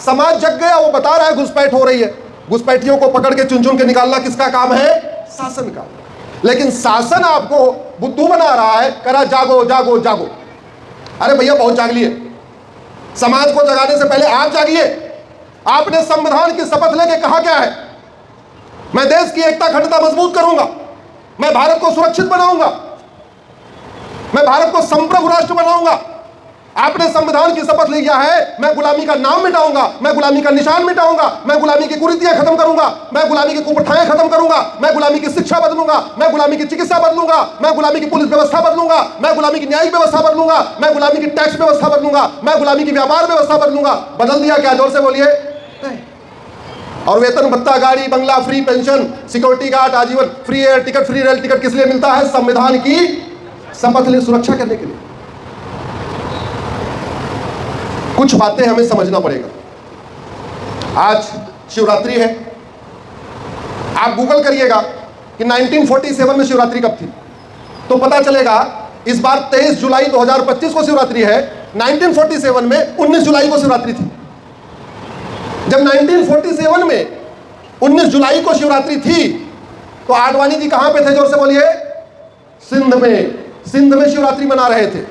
समाज जग गया, वो बता रहा है घुसपैठ हो रही है। घुसपैठियों को पकड़ के चुन चुन के निकालना किसका काम है? शासन का। लेकिन शासन आपको बुद्धू बना रहा है, करा जागो जागो जागो। अरे भैया बहुत जाग लिए, समाज को जगाने से पहले आप जागिए। आपने संविधान की शपथ लेके कहा क्या है? मैं देश की एकता अखंडता मजबूत करूंगा, मैं भारत को सुरक्षित बनाऊंगा, मैं भारत को संप्रभु राष्ट्र बनाऊंगा। आपने संविधान की शपथ लिया है, मैं गुलामी का नाम मिटाऊंगा, मैं गुलामी का निशान मिटाऊंगा, मैं गुलामी की कुरीतियां खत्म करूंगा, मैं गुलामी की कुप्रथाएं खत्म करूंगा, मैं गुलामी की शिक्षा बदलूंगा, मैं गुलामी की चिकित्सा बदलूंगा, मैं गुलामी की पुलिस व्यवस्था बदलूंगा, मैं गुलामी की न्यायिक व्यवस्था बदलूंगा, मैं गुलामी की टैक्स व्यवस्था बदलूंगा, मैं गुलामी की व्यापार व्यवस्था बदलूंगा। बदल दिया क्या? जोर से बोलिए। और वेतन भत्ता, गाड़ी बंगला, फ्री पेंशन, सिक्योरिटी गार्ड, आजीवन free air ticket, free rail ticket किस लिए मिलता है? संविधान की शपथ ले सुरक्षा करने के लिए। कुछ बातें हमें समझना पड़ेगा। आज शिवरात्रि है, आप गूगल करिएगा कि 1947 में शिवरात्रि कब थी, तो पता चलेगा इस बार 23 जुलाई 2025 को शिवरात्रि है। 1947 में 19 जुलाई को शिवरात्रि थी। जब 1947 में 19 जुलाई को शिवरात्रि थी तो आडवाणी जी कहां पे थे? जोर से बोलिए। सिंध में। सिंध में शिवरात्रि मना रहे थे।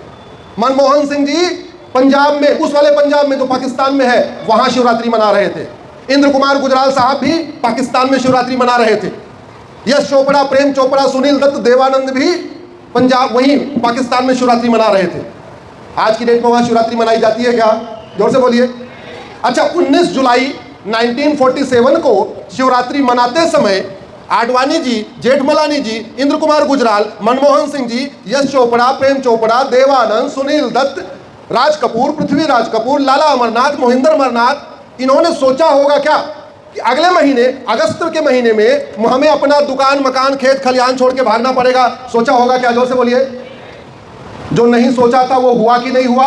मनमोहन सिंह जी पंजाब में, उस वाले पंजाब में जो पाकिस्तान में है, वहां शिवरात्रि मना रहे थे। इंद्र कुमार गुजराल साहब भी पाकिस्तान में शिवरात्रि मना रहे थे। यश चोपड़ा, प्रेम चोपड़ा, सुनील दत्त, देवानंद भी पंजाब, वहीं पाकिस्तान में शिवरात्रि मना रहे थे। आज की डेट में वहां शिवरात्रि मनाई जाती है क्या? जोर से बोलिए। अच्छा, 19 जुलाई 1947 को शिवरात्रि मनाते समय आडवाणी जी, जेठमलानी जी, इंद्र कुमार गुजराल, मनमोहन सिंह जी, यश चोपड़ा, प्रेम चोपड़ा, देवानंद, सुनील दत्त, राज कपूर, पृथ्वीराज कपूर, लाला अमरनाथ, मोहिंदर अमरनाथ, इन्होंने सोचा होगा क्या कि अगले महीने, अगस्त के महीने में हमें अपना दुकान, मकान, खेत खलिहान छोड़ के भागना पड़ेगा? सोचा होगा क्या? जोर से बोलिए। जो नहीं सोचा था वो हुआ कि नहीं हुआ?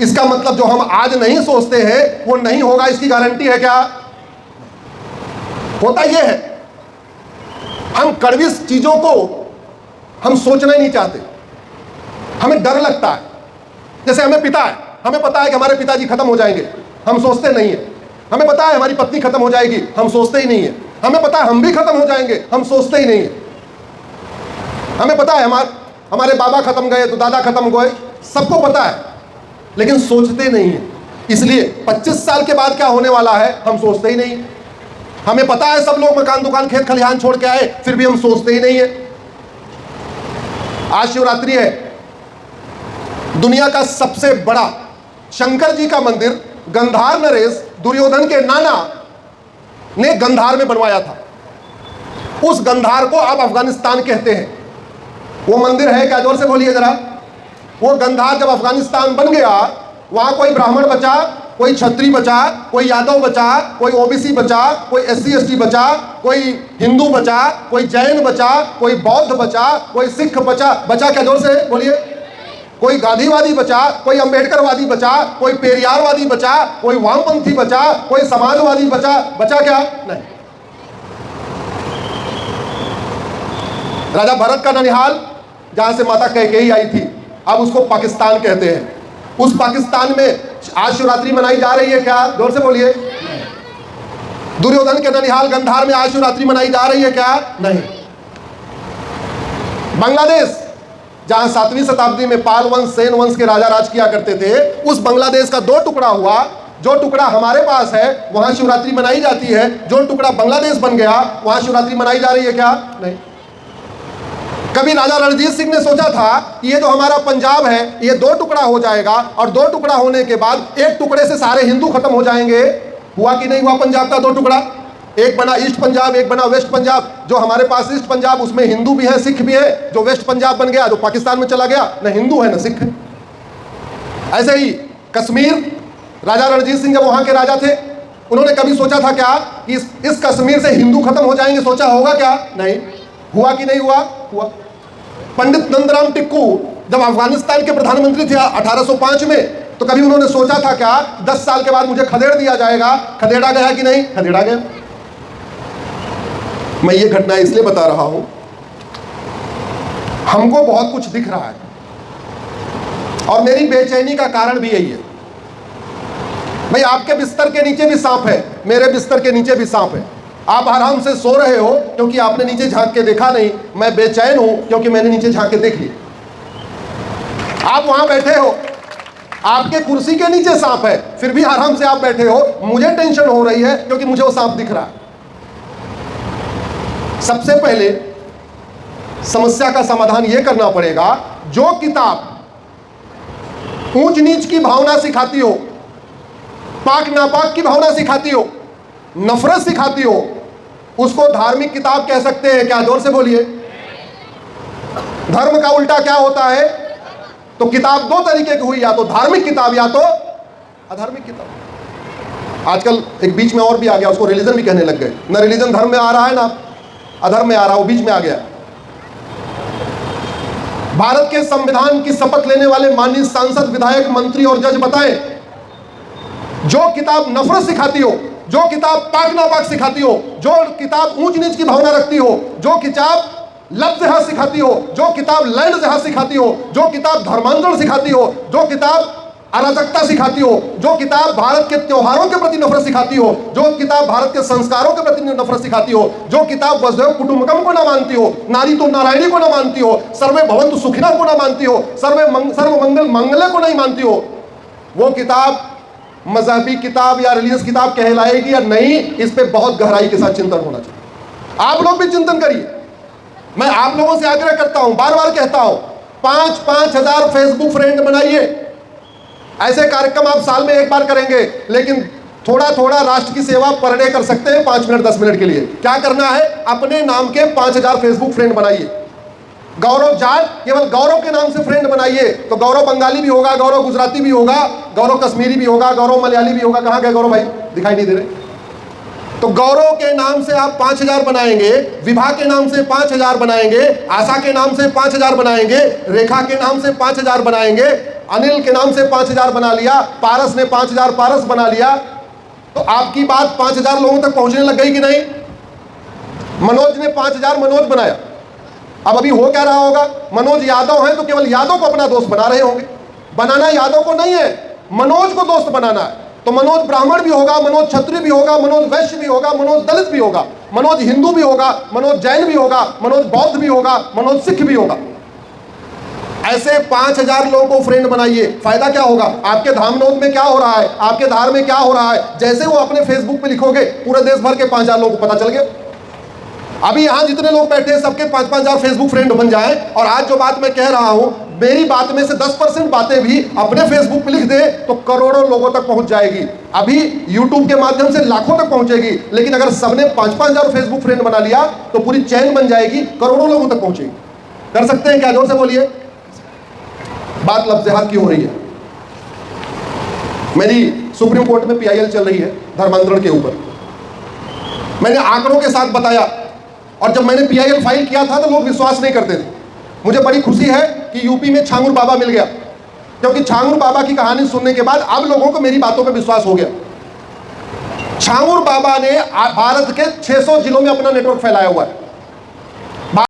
इसका मतलब जो हम आज नहीं सोचते हैं वो नहीं होगा, इसकी गारंटी है क्या? होता यह है, हम कड़वी चीजों को हम सोचना ही नहीं चाहते, हमें डर लगता है। जैसे हमें पिता है, हमें पता है कि हमारे पिताजी खत्म हो जाएंगे, हम सोचते नहीं है। हमें पता है हमारी पत्नी खत्म हो जाएगी, हम सोचते ही नहीं है। हमें पता है हम भी खत्म हो जाएंगे, हम सोचते ही नहीं है। हमें पता है हमारे बाबा खत्म गए तो दादा खत्म गए, सबको पता है, लेकिन सोचते नहीं है। इसलिए 25 साल के बाद क्या होने वाला है हम सोचते ही नहीं। हमें पता है सब लोग मकान, दुकान, खेत खलिहान छोड़ के आए, फिर भी हम सोचते ही नहीं है। आज शिवरात्रि है। दुनिया का सबसे बड़ा शंकर जी का मंदिर गंधार नरेश, दुर्योधन के नाना ने गंधार में बनवाया था। उस गंधार को अब अफगानिस्तान कहते हैं। वो मंदिर है क्या? जोर से बोलिए जरा। वो गंधार जब अफगानिस्तान बन गया, वहां कोई ब्राह्मण बचा, कोई क्षत्रिय बचा, कोई यादव बचा, कोई ओबीसी बचा, कोई एससी एसटी बचा, कोई हिंदू बचा, कोई जैन बचा, कोई बौद्ध बचा, कोई सिख बचा। बचा क्या? जोर से बोलिए। कोई गांधीवादी बचा, कोई अंबेडकरवादी बचा, कोई पेरियारवादी बचा, कोई वामपंथी बचा, कोई समाजवादी बचा। बचा क्या? नहीं। राजा भरत का ननिहाल, जहां से माता कैकेयी आई थी, अब उसको पाकिस्तान कहते हैं। उस पाकिस्तान में आज शिवरात्रि मनाई जा रही है क्या? जोर से बोलिए। दुर्योधन के ननिहाल गंधार में आज शिवरात्रि मनाई जा रही है क्या? नहीं। बांग्लादेश, जहां 7वीं शताब्दी में पाल वंश, सेन वंश के राजा राज किया करते थे, उस बांग्लादेश का 2 टुकड़ा हुआ। जो टुकड़ा हमारे पास है वहां शिवरात्रि मनाई जाती है, जो टुकड़ा बांग्लादेश बन गया वहां शिवरात्रि मनाई जा रही है क्या? नहीं। कभी राजा रणजीत सिंह ने सोचा था कि ये जो हमारा पंजाब है ये 2 टुकड़ा हो जाएगा और 2 टुकड़ा होने के बाद एक टुकड़े से सारे हिंदू खत्म हो जाएंगे। हुआ कि नहीं हुआ? पंजाब का 2 टुकड़ा, एक बना ईस्ट पंजाब, एक बना वेस्ट पंजाब। जो हमारे पास ईस्ट पंजाब, उसमें हिंदू भी है, सिख भी है। जो वेस्ट पंजाब बन गया, जो पाकिस्तान में चला गया, न हिंदू है न सिख है। ऐसे ही कश्मीर, राजा रणजीत सिंह जब वहां के राजा थे, उन्होंने कभी सोचा था क्या कि इस कश्मीर से हिंदू खत्म हो जाएंगे? सोचा होगा क्या? नहीं। हुआ कि नहीं हुआ? हुआ। पंडित नंदराम टिक्कू जब अफगानिस्तान के प्रधानमंत्री थे 1805 में, तो कभी उन्होंने सोचा था क्या 10 साल के बाद मुझे खदेड़ दिया जाएगा? खदेड़ा गया कि नहीं? खदेड़ा गया। मैं ये घटना इसलिए बता रहा हूं, हमको बहुत कुछ दिख रहा है और मेरी बेचैनी का कारण भी यही है। भाई आपके बिस्तर के नीचे भी सांप है, मेरे बिस्तर के नीचे भी सांप है। आप आराम से सो रहे हो क्योंकि आपने नीचे झांक के देखा नहीं, मैं बेचैन हूं क्योंकि मैंने नीचे झांक के देख लिया। आप वहां बैठे हो, आपके कुर्सी के नीचे सांप है, फिर भी आराम से आप बैठे हो, मुझे टेंशन हो रही है क्योंकि मुझे वो सांप दिख रहा है। सबसे पहले समस्या का समाधान यह करना पड़ेगा, जो किताब ऊंच नीच की भावना सिखाती हो, पाक नापाक की भावना सिखाती हो, नफरत सिखाती हो, उसको धार्मिक किताब कह सकते हैं क्या? जोर से बोलिए। धर्म का उल्टा क्या होता है? तो किताब दो तरीके की हुई, या तो धार्मिक किताब या तो अधार्मिक किताब। आजकल एक बीच में और भी आ गया, उसको रिलीजन भी कहने लग गए। ना रिलीजन धर्म में आ रहा है ना अधर्म में आ रहा है, वो बीच में आ गया। भारत के संविधान की शपथ लेने वाले माननीय सांसद, विधायक, मंत्री और जज बताएं, जो किताब नफरत सिखाती हो, जो किताब पाक नापाक सिखाती हो, जो किताब ऊंच नीच की भावना रखती हो, जो किताब लफ्ज़ जहाज सिखाती हो, जो किताब लैंड जहाज सिखाती हो, जो किताब धर्मांतरण सिखाती हो, जो किताब अराजकता सिखाती हो, जो किताब भारत के त्योहारों के प्रति नफरत सिखाती हो, जो किताब भारत के संस्कारों के प्रति नफरत सिखाती हो, जो किताब वसुधैव कुटुंबकम को ना मानती हो, नारी तो नारायणी को ना मानती हो, सर्वे भवन्तु सुखिनः को ना मानती हो, सर्वमंगल मंगले को नहीं मानती हो, वो किताब मजहबी किताब या रिलीजियस किताब कहलाएगी या नहीं? इस पे बहुत गहराई के साथ चिंतन होना चाहिए। आप लोग भी चिंतन करिए। मैं आप लोगों से आग्रह करता हूं, बार बार कहता हूं, 5-5 हजार फेसबुक फ्रेंड बनाइए। ऐसे कार्यक्रम आप साल में एक बार करेंगे, लेकिन थोड़ा थोड़ा राष्ट्र की सेवा पर डे कर सकते हैं, 5 मिनट 10 मिनट के लिए। क्या करना है? अपने नाम के 5000 फेसबुक फ्रेंड बनाइए। गौरव जाट, केवल गौरव के नाम से फ्रेंड बनाइए, तो गौरव बंगाली भी होगा, गौरव गुजराती भी होगा, गौरव कश्मीरी भी होगा, गौरव मलयाली भी होगा। कहाँ गए गौरव भाई? दिखाई नहीं दे रहे। तो गौरव के नाम से आप 5000 बनाएंगे, विभा के नाम से 5000 बनाएंगे, आशा के नाम से 5000 बनाएंगे, रेखा के नाम से 5000 बनाएंगे, अनिल के नाम से 5000 बना लिया, पारस ने 5000 पारस बना लिया, तो आपकी बात 5000 लोगों तक पहुंचने लग गई कि नहीं? मनोज ने 5000 मनोज बनाया। अब अभी हो क्या रहा होगा? मनोज यादव है तो केवल यादव को अपना दोस्त बना रहे होंगे। बनाना यादव को नहीं है, मनोज को दोस्त बनाना है। तो मनोज ब्राह्मण भी होगा, मनोज क्षत्रिय भी होगा, मनोज वैश्य भी होगा, मनोज दलित भी होगा, मनोज हिंदू भी होगा, मनोज जैन भी होगा, मनोज बौद्ध भी होगा, मनोज सिख भी होगा। ऐसे 5000 लोगों को फ्रेंड बनाइए। फायदा क्या होगा? आपके धामनोद में क्या हो रहा है, आपके धार में क्या हो रहा है, जैसे वो अपने फेसबुक पे लिखोगे, पूरे देश भर के 5000 लोगों को पता चल गया। अभी यहां जितने लोग बैठे हैं, सबके 5-5 हजार फेसबुक फ्रेंड बन जाएं, और आज जो बात मैं कह रहा हूं, मेरी बात में से 10% बातें भी अपने फेसबुक पे लिख दे तो करोड़ों लोगों तक पहुंच जाएगी। अभी यूट्यूब के माध्यम से लाखों तक पहुंचेगी, लेकिन अगर सबने 5-5 हजार फेसबुक फ्रेंड बना लिया तो पूरी चैन बन जाएगी, करोड़ों लोगों तक पहुंचेगी। कर सकते हैं क्या? जोर से बोलिए। बात लफ्ज़ जिहाद की हो रही है। मेरी सुप्रीम कोर्ट में PIL चल रही है धर्मांतरण के ऊपर। मैंने आंकड़ों के साथ बताया, और जब मैंने PIL फाइल किया था तो लोग विश्वास नहीं करते थे। मुझे बड़ी खुशी है कि यूपी में छांगुर बाबा मिल गया, क्योंकि छांगुर बाबा की कहानी सुनने के बाद अब लोगों को मेरी बातों पे विश्वास हो गया। छांगुर बाबा ने भारत के 600 जिलों में अपना नेटवर्क फैलाया हुआ है।